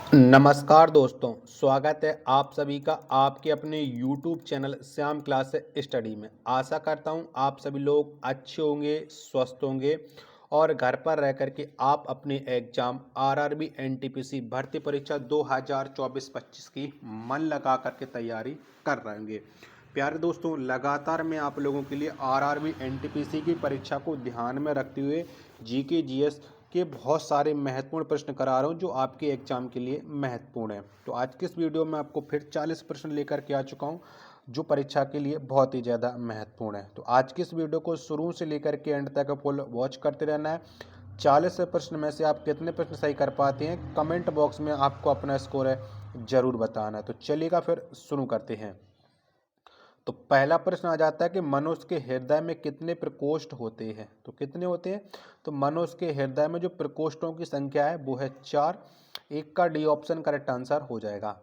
नमस्कार दोस्तों, स्वागत है आप सभी का आपके अपने YouTube channel Shyam class study में। आशा करता हूँ आप सभी लोग अच्छे होंगे, स्वस्थ होंगे और घर पर रह कर के आप अपने एग्जाम आरआरबी एनटीपीसी भर्ती परीक्षा 2024-25 की मन लगा करके तैयारी कर रहे होंगे। प्यारे दोस्तों, लगातार मैं आप लोगों के लिए आरआरबी एनटीपीसी की परीक्षा को ध्यान में रखते हुए जीके जीएस के बहुत सारे महत्वपूर्ण प्रश्न करा रहा हूँ जो आपके एग्जाम के लिए महत्वपूर्ण है। तो आज के इस वीडियो में आपको फिर 40 प्रश्न लेकर के आ चुका हूँ जो परीक्षा के लिए बहुत ही ज़्यादा महत्वपूर्ण है। तो आज की इस वीडियो को शुरू से लेकर के एंड तक फुल वॉच करते रहना है। 40 प्रश्न में से आप कितने प्रश्न सही कर पाते हैं कमेंट बॉक्स में आपको अपना स्कोर है ज़रूर बताना है। तो चलिएगा फिर शुरू करते हैं। तो पहला प्रश्न आ जाता है कि मनुष्य के हृदय में कितने प्रकोष्ठ होते हैं। तो कितने होते हैं? तो मनुष्य के हृदय में जो प्रकोष्ठों की संख्या है वो है 4। एक का डी ऑप्शन करेक्ट आंसर हो जाएगा।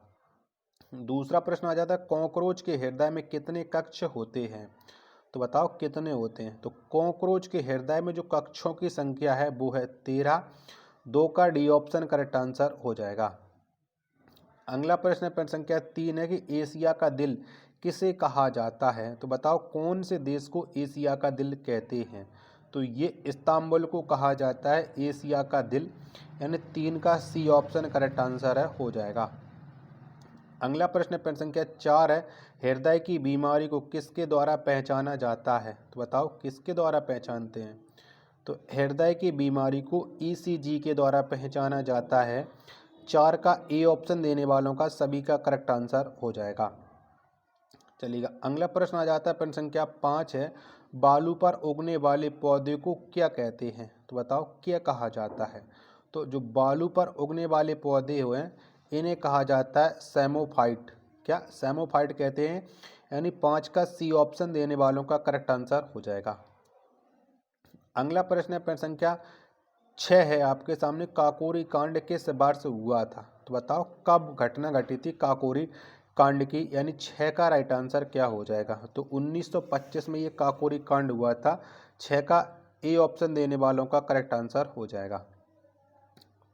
दूसरा प्रश्न आ जाता है कॉकरोच के हृदय में कितने कक्ष होते हैं। तो बताओ कितने होते हैं। तो कॉकरोच के हृदय में जो कक्षों की संख्या है वो है 13। 2 का डी ऑप्शन करेक्ट आंसर हो जाएगा। अगला प्रश्न प्रश्न संख्या 3 है कि एशिया का दिल किसे कहा जाता है। तो बताओ कौन से देश को एशिया का दिल कहते हैं। तो ये इस्तांबुल को कहा जाता है एशिया का दिल, यानी 3 का सी ऑप्शन करेक्ट आंसर है हो जाएगा। अगला प्रश्न प्रश्न संख्या 4 है हृदय की बीमारी को किसके द्वारा पहचाना जाता है। तो बताओ किसके द्वारा पहचानते हैं। तो हृदय की बीमारी को ईसीजी के द्वारा पहचाना जाता है। 4 का ए ऑप्शन देने वालों का सभी का करेक्ट आंसर हो जाएगा। चलिएगा अगला प्रश्न आ जाता है प्रश्न संख्या 5 है बालू पर उगने वाले पौधे को क्या कहते हैं। तो बताओ क्या कहा जाता है। तो जो बालू पर उगने वाले पौधे हुए इन्हें कहा जाता है सैमोफाइट। क्या सैमोफाइट कहते हैं, यानी 5 का सी ऑप्शन देने वालों का करेक्ट आंसर हो जाएगा। अगला प्रश्न है प्रश्न संख्या 6 है आपके सामने काकोरी कांड किस वर्ष हुआ था। तो बताओ कब घटना घटी थी काकोरी कांड की, यानी 6 का राइट आंसर क्या हो जाएगा। तो 1925 में ये काकोरी कांड हुआ था। 6 का ए ऑप्शन देने वालों का करेक्ट आंसर हो जाएगा।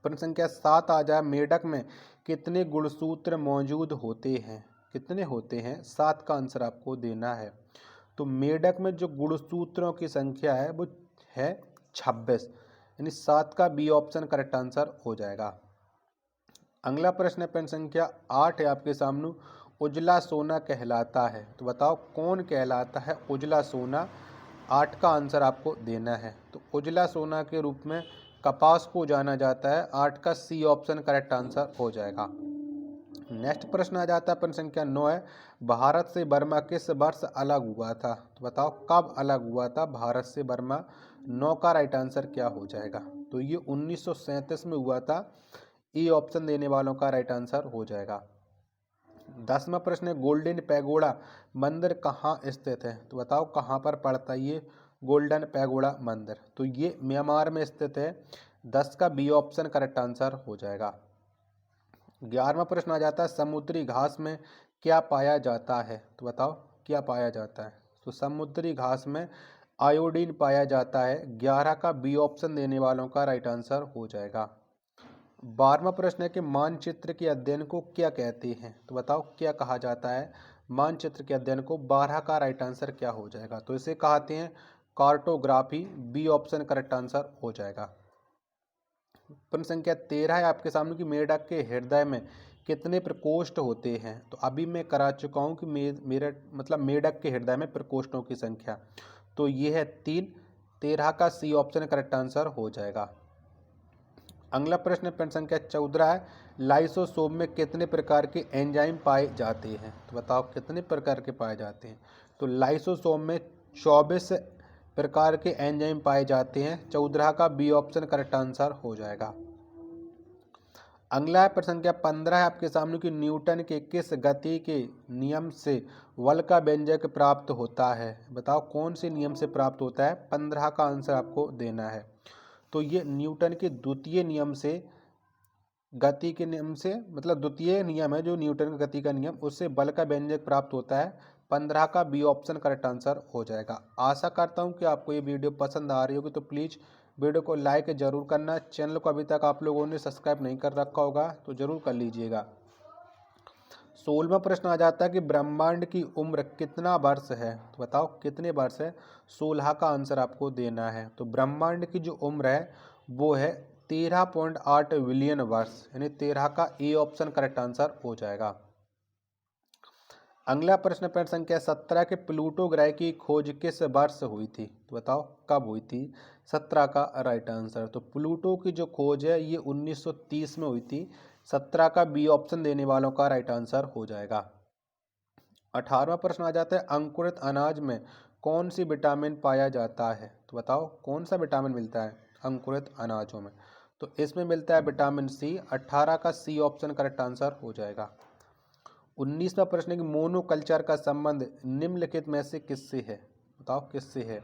प्रश्न संख्या 7 आ जाए मेढक में कितने गुणसूत्र मौजूद होते हैं। कितने होते हैं, 7 का आंसर आपको देना है। तो मेढक में जो गुणसूत्रों की संख्या है वो है 26, यानी 7 का बी ऑप्शन करेक्ट आंसर हो जाएगा। अगला प्रश्न है प्रश्न संख्या 8 है आपके सामने उजला सोना कहलाता है। तो बताओ कौन कहलाता है उजला सोना। 8 का आंसर आपको देना है। तो उजला सोना के रूप में कपास को जाना जाता है। 8 का सी ऑप्शन करेक्ट आंसर हो जाएगा। नेक्स्ट प्रश्न आ जाता है प्रश्न संख्या 9 है भारत से बर्मा किस वर्ष अलग हुआ था। तो बताओ कब अलग हुआ था भारत से बर्मा। 9 का राइट आंसर क्या हो जाएगा। तो ये 1937 में हुआ था। ई ऑप्शन देने वालों का राइट आंसर हो जाएगा। 10वां प्रश्न है गोल्डन पैगोडा मंदिर कहाँ स्थित है। तो बताओ कहाँ पर पड़ता है ये गोल्डन पैगोडा मंदिर। तो ये म्यांमार में स्थित है। 10 का बी ऑप्शन करेक्ट आंसर हो जाएगा। 11वां प्रश्न आ जाता है समुद्री घास में क्या पाया जाता है। तो बताओ क्या पाया जाता है। तो समुद्री घास में आयोडीन पाया जाता है। 11 का बी ऑप्शन देने वालों का राइट आंसर हो जाएगा। 12वां प्रश्न है कि मानचित्र के अध्ययन को क्या कहते हैं। तो बताओ क्या कहा जाता है मानचित्र के अध्ययन को। 12 का राइट आंसर क्या हो जाएगा। तो इसे कहते हैं cartography. B option correct answer हो जाएगा। प्रश्न संख्या 13 है आपके सामने कि मेढक के हृदय में कितने प्रकोष्ठ होते हैं। तो अभी मैं करा चुका हूँ कि मेढक के हृदय में प्रकोष्ठों की संख्या। तो ये है 3। 13 का सी ऑप्शन करेक्ट आंसर हो जाएगा। अगला प्रश्न प्रश्न संख्या 14 है लाइसोसोम में कितने प्रकार के एंजाइम पाए जाते हैं। तो बताओ कितने प्रकार के पाए जाते हैं। तो लाइसोसोम में 24 प्रकार के एंजाइम पाए जाते हैं। 14 का बी ऑप्शन करेक्ट आंसर हो जाएगा। अगला है प्रश्न संख्या 15 है आपके सामने कि न्यूटन के किस गति के नियम से बल का व्यंजक प्राप्त होता है। बताओ कौन से नियम से प्राप्त होता है। 15 का आंसर आपको देना है। तो ये न्यूटन के द्वितीय नियम से गति के नियम से द्वितीय नियम है जो न्यूटन का गति का नियम, उससे बल का व्यंजक प्राप्त होता है। 15 का बी ऑप्शन करेक्ट आंसर हो जाएगा। आशा करता हूँ कि आपको ये वीडियो पसंद आ रही होगी। तो प्लीज़ वीडियो को लाइक जरूर करना। चैनल को अभी तक आप लोगों ने सब्सक्राइब नहीं कर रखा होगा तो जरूर कर लीजिएगा। 16वां प्रश्न आ जाता है कि ब्रह्मांड की उम्र कितना वर्ष है, तो बताओ कितने वर्ष है। 16 का आंसर आपको देना है। तो ब्रह्मांड की जो उम्र है वो है 13.8 बिलियन वर्ष, यानी 13 का ए ऑप्शन करेक्ट आंसर हो जाएगा। अगला प्रश्न प्रश्न संख्या 17 के प्लूटो ग्रह की खोज किस वर्ष हुई थी, तो बताओ कब हुई थी। 17 का राइट आंसर। तो प्लूटो की जो खोज है ये 1930 में हुई थी। 17 का बी ऑप्शन देने वालों का राइट आंसर हो जाएगा। 18वां प्रश्न आ जाता है अंकुरित अनाज में कौन सी विटामिन पाया जाता है, तो बताओ कौन सा विटामिन मिलता है अंकुरित अनाजों में। तो इसमें मिलता है विटामिन सी। 18 का सी ऑप्शन करेक्ट आंसर हो जाएगा। 19वां प्रश्न है कि मोनोकल्चर का संबंध निम्नलिखित में से किससे है, बताओ किससे है।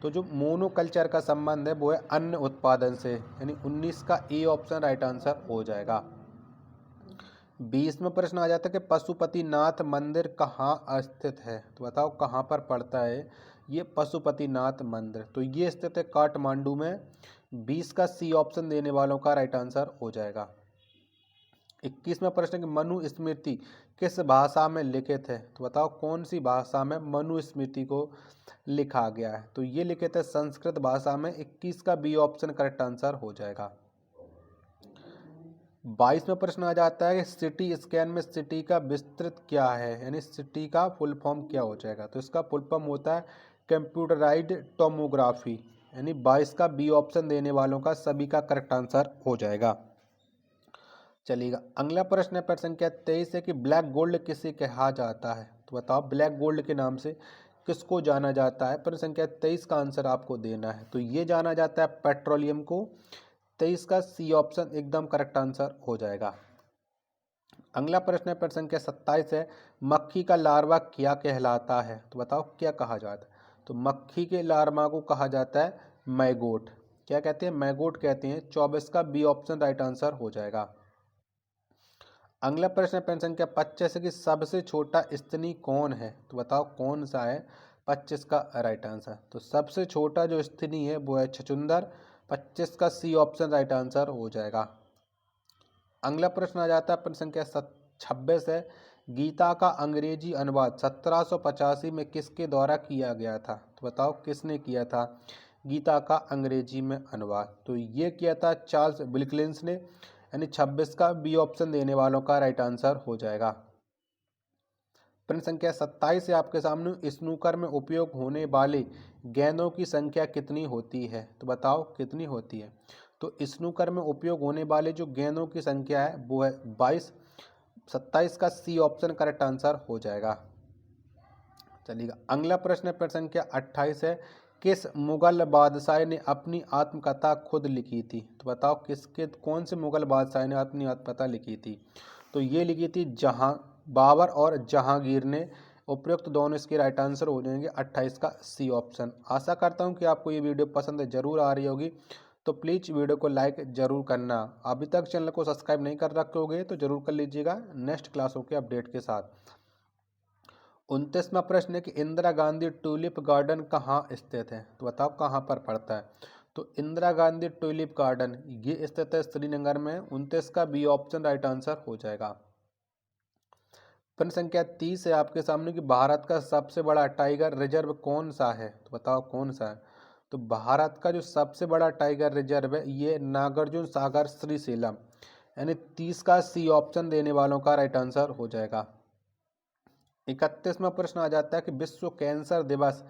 तो जो मोनोकल्चर का संबंध है वो है अन्न उत्पादन से, यानी 19 का ए ऑप्शन राइट आंसर हो जाएगा। 20वां प्रश्न आ जाता है कि पशुपतिनाथ मंदिर कहाँ स्थित है, तो बताओ कहाँ पर पड़ता है ये पशुपतिनाथ मंदिर। तो ये स्थित है काठमांडू में। 20 का सी ऑप्शन देने वालों का राइट आंसर हो जाएगा। 21वां प्रश्न कि मनुस्मृति किस भाषा में लिखित है, तो बताओ कौन सी भाषा में मनुस्मृति को लिखा गया है। तो ये लिखित है संस्कृत भाषा में। 21 का बी ऑप्शन करेक्ट आंसर हो जाएगा। 22वां प्रश्न आ जाता है कि सिटी स्कैन में सिटी का विस्तृत क्या है, यानी सिटी का फुल फॉर्म क्या हो जाएगा। तो इसका फुल फॉर्म होता है कंप्यूटराइज्ड टोमोग्राफी, यानी 22 का बी ऑप्शन देने वालों का सभी का करेक्ट आंसर हो जाएगा। चलिएगा अगला प्रश्न है प्रश्न संख्या 23 है कि ब्लैक गोल्ड किसे कहा जाता है, तो बताओ ब्लैक गोल्ड के नाम से किसको जाना जाता है। प्रश्न संख्या 23 का आंसर आपको देना है। तो ये जाना जाता है पेट्रोलियम को। 23 का सी ऑप्शन एकदम करेक्ट आंसर हो जाएगा। अगला प्रश्न है प्रश्न संख्या 27 है मक्खी का लार्वा क्या कहलाता है, तो बताओ क्या कहा जाता है। तो मक्खी के लार्वा को कहा जाता है मैगोट। क्या कहते हैं, मैगोट कहते हैं। 24 का बी ऑप्शन राइट आंसर हो जाएगा। अगला प्रश्न है प्रश्न संख्या 25 कि सबसे छोटा स्तनी कौन है, तो बताओ कौन सा है। 25 का राइट आंसर। तो सबसे छोटा जो स्तनी है वो है छछूंदर। 25 का सी ऑप्शन राइट आंसर हो जाएगा। अगला प्रश्न आ जाता है प्रश्न संख्या 26 है गीता का अंग्रेजी अनुवाद 1785 में किसके द्वारा किया गया था, तो बताओ किसने किया था गीता का अंग्रेजी में अनुवाद। तो ये किया था चार्ल्स विल्किंस ने, यानी 26 का बी ऑप्शन देने वालों का राइट आंसर हो जाएगा। प्रश्न संख्या 27 है आपके सामने स्नूकर में उपयोग होने वाले गेंदों की संख्या कितनी होती है, तो बताओ कितनी होती है। तो स्नूकर में उपयोग होने वाले जो गेंदों की संख्या है वो है 22। 27 का सी ऑप्शन करेक्ट आंसर हो जाएगा। चलिएगा अगला प्रश्न है प्रश्न संख्या 28 है किस मुगल बादशाह ने अपनी आत्मकथा खुद लिखी थी, तो बताओ किसके कौन से मुगल बादशाह ने अपनी आत्मकथा लिखी थी। तो ये लिखी थी बाबर और जहांगीर ने। उपयुक्त दोनों इसके राइट आंसर हो जाएंगे। 28 का सी ऑप्शन। आशा करता हूँ कि आपको ये वीडियो पसंद जरूर आ रही होगी। तो प्लीज़ वीडियो को लाइक जरूर करना। अभी तक चैनल को सब्सक्राइब नहीं कर रखे होगे तो जरूर कर लीजिएगा नेक्स्ट क्लासों के अपडेट के साथ। 29वां प्रश्न है कि इंदिरा गांधी ट्यूलिप गार्डन कहाँ स्थित है, तो बताओ कहाँ पर पड़ता है। तो इंदिरा गांधी ट्यूलिप गार्डन ये स्थित है श्रीनगर में। 29 का बी ऑप्शन राइट आंसर हो जाएगा। प्रश्न संख्या 30 है आपके सामने कि भारत का सबसे बड़ा टाइगर रिजर्व कौन सा है, तो बताओ कौन सा है। तो भारत का जो सबसे बड़ा टाइगर रिजर्व है ये नागार्जुन सागर श्रीशैलम, यानी 30 का सी ऑप्शन देने वालों का राइट आंसर हो जाएगा। 31वां प्रश्न आ जाता है कि विश्व कैंसर दिवस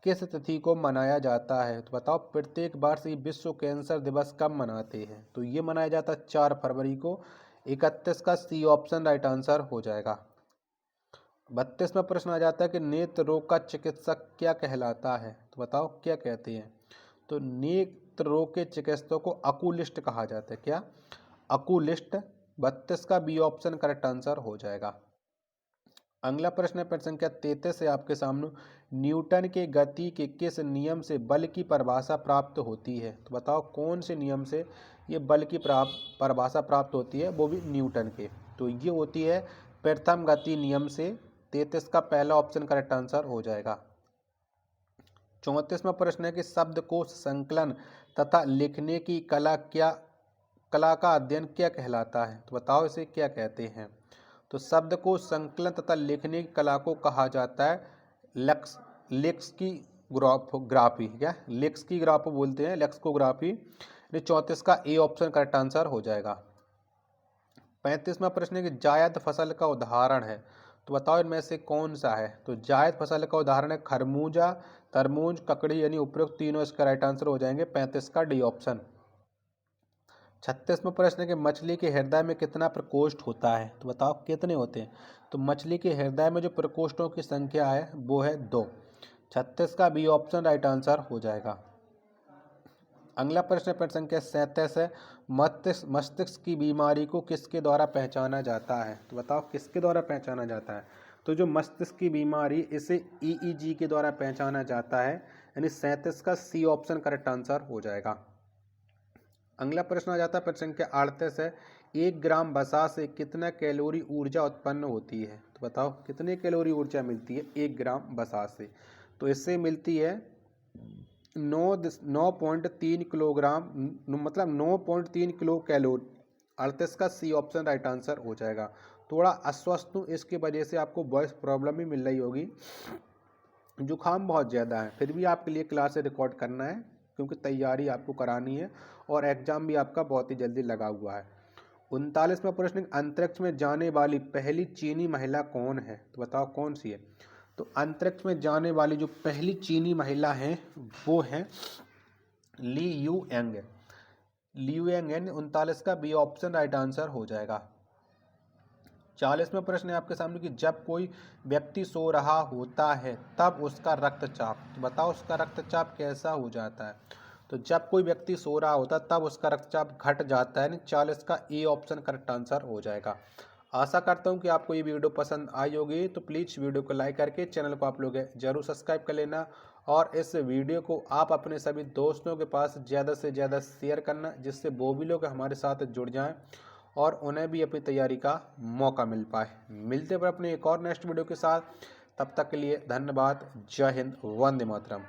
किस तिथि को मनाया जाता है, तो बताओ प्रत्येक वर्ष ये विश्व कैंसर दिवस कब मनाते हैं। तो ये मनाया जाता है 4 फरवरी को। 31 का सी ऑप्शन राइट आंसर हो जाएगा। 32वां प्रश्न आ जाता है कि नेत्र रोग का चिकित्सक क्या कहलाता है, तो बताओ क्या कहते हैं। तो नेत्र रोग के चिकित्सक को अकुलिस्ट कहा जाता है। क्या अकुलिस्ट। 32 का बी ऑप्शन करेक्ट आंसर हो जाएगा। अगला प्रश्न है प्रश्न संख्या 33 से आपके सामने न्यूटन के गति के किस नियम से बल की परिभाषा प्राप्त होती है, तो बताओ कौन से नियम से ये बल की परिभाषा प्राप्त होती है, वो भी न्यूटन के। तो ये होती है प्रथम गति नियम से। 33 का पहला ऑप्शन करेक्ट आंसर हो जाएगा। 34वां प्रश्न है कि शब्दकोश संकलन तथा लिखने की कला का अध्ययन क्या कहलाता है? तो बताओ इसे क्या कहते हैं? तो शब्द को संकलन तथा लिखने की कला को कहा जाता है लेक्सिकोग्राफी। क्या लेक्सिकोग्राफी बोलते हैं, लेक्सिकोग्राफी। 34 का ए ऑप्शन करेक्ट आंसर हो जाएगा। 35वां प्रश्न है कि जायद फसल का उदाहरण है, तो बताओ इनमें से कौन सा है? तो जायद फसल का उदाहरण है खरबूजा, तरबूज, ककड़ी, यानी उपरोक्त तीनों इसका राइट आंसर हो जाएंगे। 35 का डी ऑप्शन। 36वां प्रश्न है कि मछली के हृदय में कितना प्रकोष्ठ होता है? तो बताओ कितने होते हैं? तो मछली के हृदय में जो प्रकोष्ठों की संख्या है वो है 2। 36 का बी ऑप्शन राइट आंसर हो जाएगा। अगला प्रश्न संख्या 37 है, मस्तिष्क की बीमारी को किसके द्वारा पहचाना जाता है? तो बताओ किसके द्वारा पहचाना जाता है? तो जो मस्तिष्क की बीमारी, इसे EEG के द्वारा पहचाना जाता है, यानी 37 का सी ऑप्शन करेक्ट आंसर हो जाएगा। अगला प्रश्न आ जाता है प्रश्न संख्या 38 है, 1 ग्राम वसा से कितना कैलोरी ऊर्जा उत्पन्न होती है? तो बताओ कितने कैलोरी ऊर्जा मिलती है 1 ग्राम वसा से? तो इससे मिलती है 9.3 किलोग्राम, मतलब 9.3 किलो कैलोरी। 38 का सी ऑप्शन राइट आंसर हो जाएगा। थोड़ा अस्वस्थ हूँ, इसकी वजह से आपको वॉइस प्रॉब्लम भी मिल रही होगी, जुकाम बहुत ज़्यादा है, फिर भी आपके लिए क्लास रिकॉर्ड करना है क्योंकि तैयारी आपको करानी है और एग्जाम भी आपका बहुत ही जल्दी लगा हुआ है। 39वां प्रश्न, अंतरिक्ष में जाने वाली पहली चीनी महिला कौन है? तो बताओ कौन सी है? तो अंतरिक्ष में जाने वाली जो पहली चीनी महिला है वो है ली यू एंग। 39 का बी ऑप्शन राइट आंसर हो जाएगा। 40वां प्रश्न है आपके सामने कि जब कोई व्यक्ति सो रहा होता है तब उसका रक्तचाप, तो बताओ उसका रक्तचाप कैसा हो जाता है? तो जब कोई व्यक्ति सो रहा होता है तब उसका रक्तचाप घट जाता है, यानी 40 का ए ऑप्शन करेक्ट आंसर हो जाएगा। आशा करता हूँ कि आपको ये वीडियो पसंद आई होगी, तो प्लीज़ वीडियो को लाइक करके चैनल को आप लोग जरूर सब्सक्राइब कर लेना और इस वीडियो को आप अपने सभी दोस्तों के पास ज़्यादा से ज़्यादा शेयर करना, जिससे वो भी लोग हमारे साथ जुड़ जाएं और उन्हें भी अपनी तैयारी का मौका मिल पाए। मिलते हैं अपने एक और नेक्स्ट वीडियो के साथ, तब तक के लिए धन्यवाद। जय हिंद, वंदे मातरम।